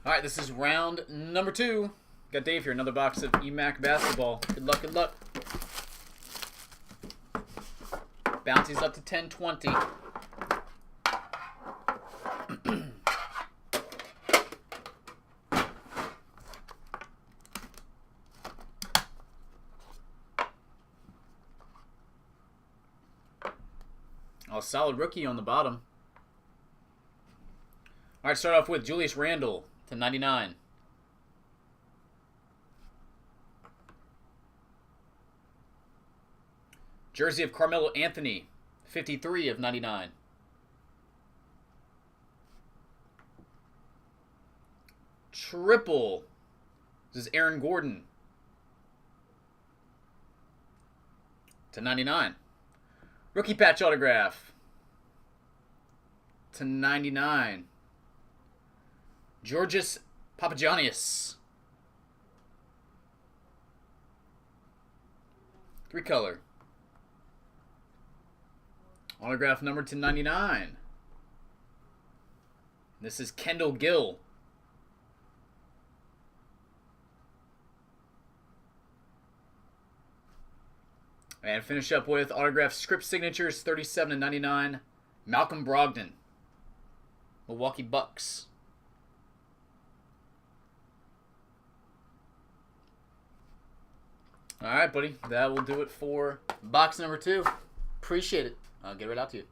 All right, this is round number 2. Got Dave here, another box of Immaculate basketball. Good luck, good luck. Bounties up to 1020. Oh, solid rookie on the bottom. All right, start off with Julius Randle to 99. Jersey of Carmelo Anthony, 53 of 99. Triple. This is Aaron Gordon to 99. Rookie patch autograph to 99. Georgios Papagiannis. 3-color. Autograph number to 99. This is Kendall Gill. And finish up with autograph script signatures 37 to 99. Malcolm Brogdon. Milwaukee Bucks. All right, buddy. That will do it for box number 2. Appreciate it. I'll get right out to you.